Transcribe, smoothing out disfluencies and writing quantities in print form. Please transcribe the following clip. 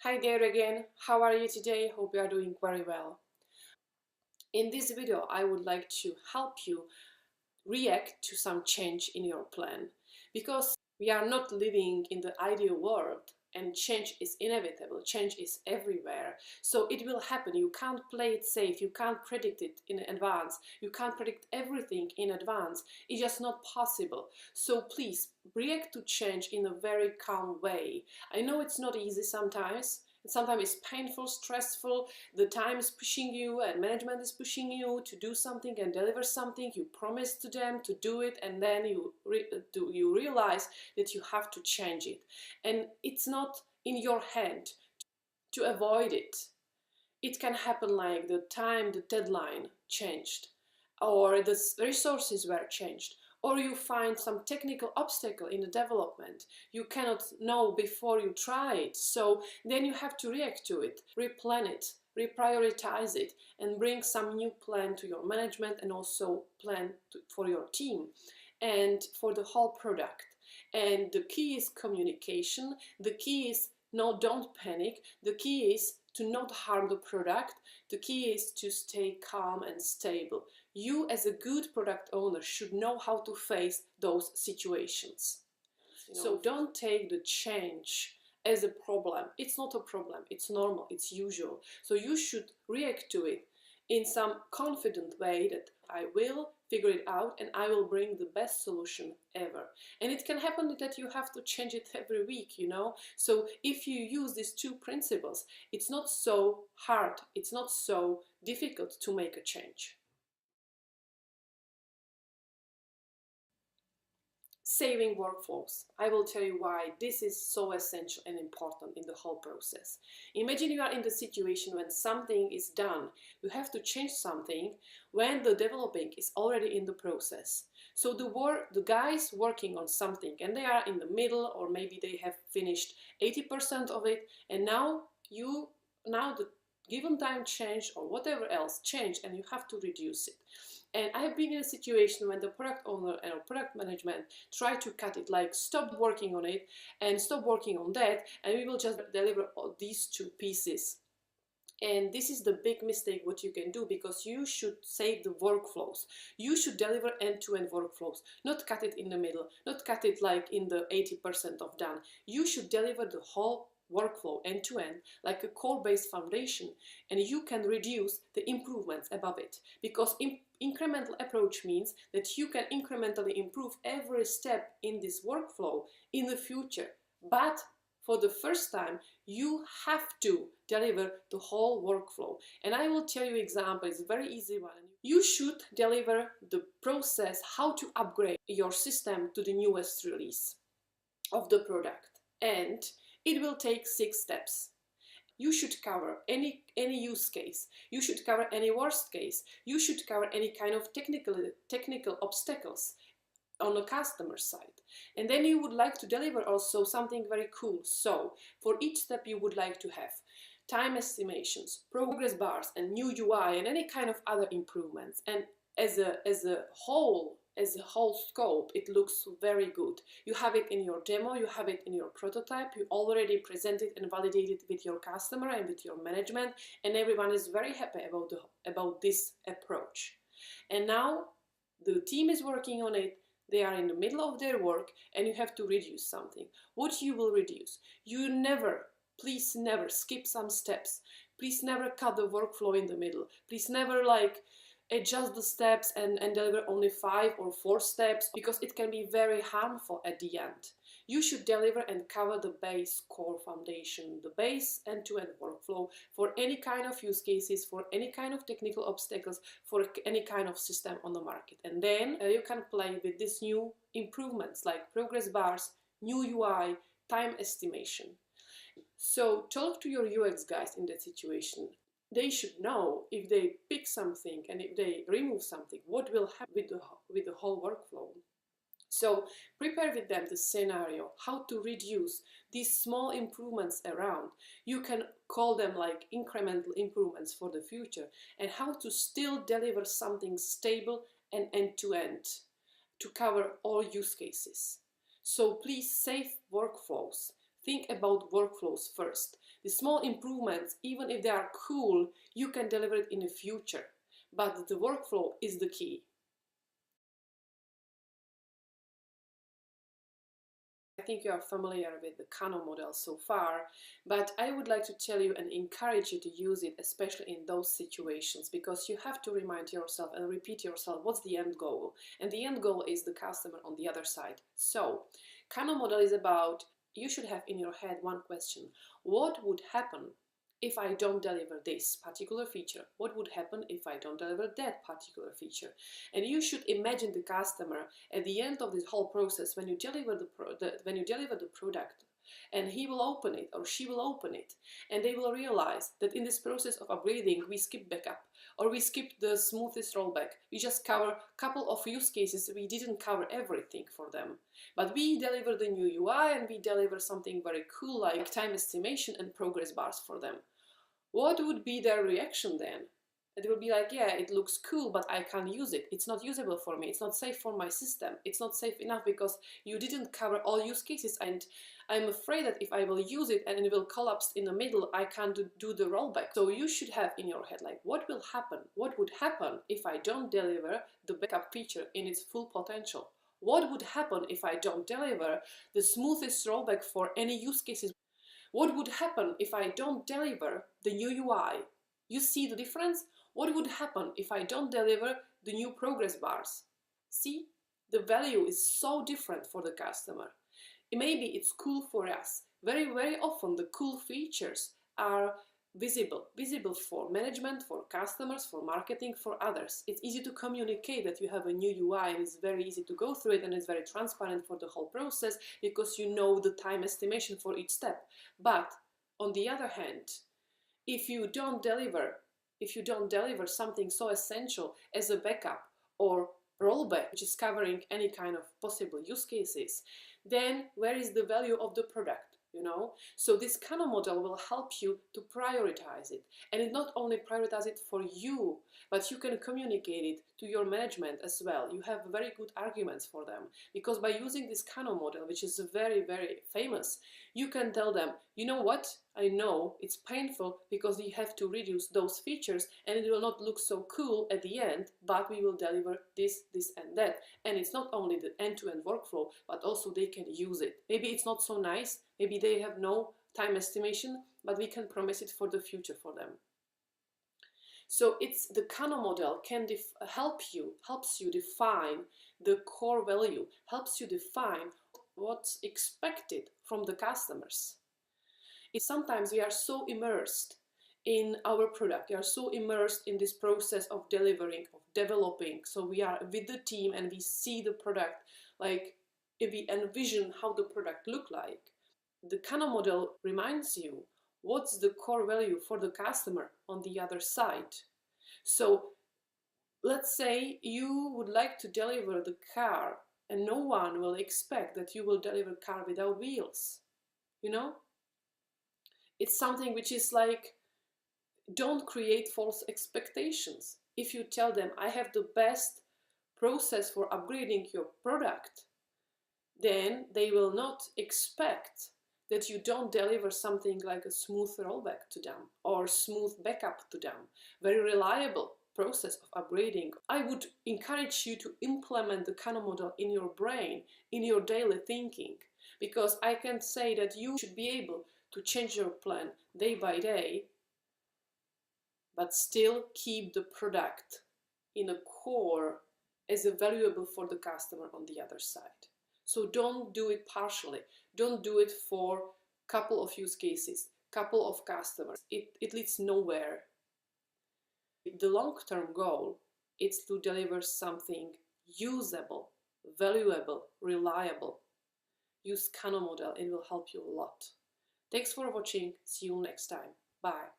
Hi there again, how are you today? Hope you are doing very well. In this video, I would like to help you react to some change in your plan because we are not living in the ideal world and change is inevitable, change is everywhere, so it will happen. You can't play it safe, you can't predict it in advance, you can't predict everything in advance. It's just not possible. So please react to change in a very calm way. I know it's not easy sometimes. Sometimes it's painful, stressful, the time is pushing you and management is pushing you to do something and deliver something. You promise to them to do it and then you realize that you have to change it. And it's not in your hand to avoid it. It can happen like the time, the deadline changed, or the resources were changed, or you find some technical obstacle in the development. You cannot know before you try it, so then you have to react to it, replan it, reprioritize it, and bring some new plan to your management and also plan for your team and for the whole product. And the key is communication. The key is no, don't panic. The key is to not harm the product. The key is to stay calm and stable. You as a good product owner should know how to face those situations. So don't take the change as a problem. It's not a problem, it's normal, it's usual. So you should react to it in some confident way that I will figure it out and I will bring the best solution ever. And it can happen that you have to change it every week, you know. So if you use these two principles, it's not so hard, it's not so difficult to make a change. Saving workflows. I will tell you why this is so essential and important in the whole process. Imagine you are in the situation when something is done. You have to change something when the developing is already in the process. So the guys working on something and they are in the middle, or maybe they have finished 80% of it, and now the given time changed or whatever else changed and you have to reduce it. And I have been in a situation when the product owner and product management try to cut it, like stop working on it and stop working on that, and we will just deliver all these two pieces. And this is the big mistake what you can do, because you should save the workflows. You should deliver end-to-end workflows, not cut it in the middle, not cut it like in the 80% of done. You should deliver the whole workflow end-to-end like a core-based foundation, and you can reduce the improvements above it, because incremental approach means that you can incrementally improve every step in this workflow in the future. But for the first time, you have to deliver the whole workflow. And I will tell you example, it's a very easy one. You should deliver the process how to upgrade your system to the newest release of the product. And it will take 6 steps. You should cover any use case. You should cover any worst case. You should cover any kind of technical obstacles on the customer side. And then you would like to deliver also something very cool. So for each step you would like to have time estimations, progress bars, and new UI, and any kind of other improvements. And as a whole scope, it looks very good. You have it in your demo, you have it in your prototype, you already presented and validated with your customer and with your management, and everyone is very happy about this approach. And now the team is working on it. They are in the middle of their work and you have to reduce something. What you will reduce? You never, please never skip some steps. Please never cut the workflow in the middle. Please never like adjust the steps and deliver only 5 or 4 steps, because it can be very harmful at the end. You should deliver and cover the base core foundation, the base end-to-end workflow for any kind of use cases, for any kind of technical obstacles, for any kind of system on the market. And then you can play with these new improvements like progress bars, new UI, time estimation. So talk to your UX guys in that situation. They should know if they pick something and if they remove something, what will happen with the whole workflow. So prepare with them the scenario, how to reduce these small improvements around. You can call them like incremental improvements for the future, and how to still deliver something stable and end-to-end to cover all use cases. So please save workflows. Think about workflows first. The small improvements, even if they are cool, you can deliver it in the future. But the workflow is the key. I think you are familiar with the Kano model so far, but I would like to tell you and encourage you to use it, especially in those situations, because you have to remind yourself and repeat yourself what's the end goal. And the end goal is the customer on the other side. So, Kano model is about, you should have in your head one question: what would happen if I don't deliver this particular feature? What would happen if I don't deliver that particular feature? And you should imagine the customer at the end of this whole process, when you deliver the product, and he will open it or she will open it, and they will realize that in this process of upgrading we skip backup, or we skip the smoothest rollback. We just cover a couple of use cases. We didn't cover everything for them, but we deliver the new UI and we deliver something very cool like time estimation and progress bars for them. What would be their reaction then? It will be like, yeah, it looks cool, but I can't use it. It's not usable for me. It's not safe for my system. It's not safe enough because you didn't cover all use cases, and I'm afraid that if I will use it and it will collapse in the middle, I can't do the rollback. So you should have in your head, like, what will happen? What would happen if I don't deliver the backup feature in its full potential? What would happen if I don't deliver the smoothest rollback for any use cases? What would happen if I don't deliver the new UI? You see the difference? What would happen if I don't deliver the new progress bars? See, the value is so different for the customer. Maybe it's cool for us. Very, very often the cool features are visible for management, for customers, for marketing, for others. It's easy to communicate that you have a new UI, and it's very easy to go through it, and it's very transparent for the whole process because you know the time estimation for each step. But on the other hand, if you don't deliver something so essential as a backup or rollback, which is covering any kind of possible use cases, then where is the value of the product? So this Kano model will help you to prioritize it, and it not only prioritize it for you, but you can communicate it to your management as well. You have very good arguments for them, because by using this Kano model, which is very, very famous, you can tell them, you know what, I know it's painful because you have to reduce those features and it will not look so cool at the end, but we will deliver this, and that. And it's not only the end-to-end workflow, but also they can use it. Maybe it's not so nice, maybe they have no time estimation, but we can promise it for the future for them. So it's the Kano model can helps you define the core value, helps you define what's expected from the customers. Sometimes we are so immersed in our product, we are so immersed in this process of delivering, of developing. So we are with the team and we see the product, like if we envision how the product look like. The Kano model reminds you what's the core value for the customer on the other side. So let's say you would like to deliver the car, and no one will expect that you will deliver a car without wheels. It's something which is like, don't create false expectations. If you tell them, I have the best process for upgrading your product, then they will not expect that you don't deliver something like a smooth rollback to them or smooth backup to them. Very reliable process of upgrading. I would encourage you to implement the Kano model in your brain, in your daily thinking, because I can say that you should be able to change your plan day by day, but still keep the product in a core as valuable for the customer on the other side. So don't do it partially. Don't do it for a couple of use cases, couple of customers. It leads nowhere. The long-term goal is to deliver something usable, valuable, reliable. Use Kano model, it will help you a lot. Thanks for watching. See you next time. Bye.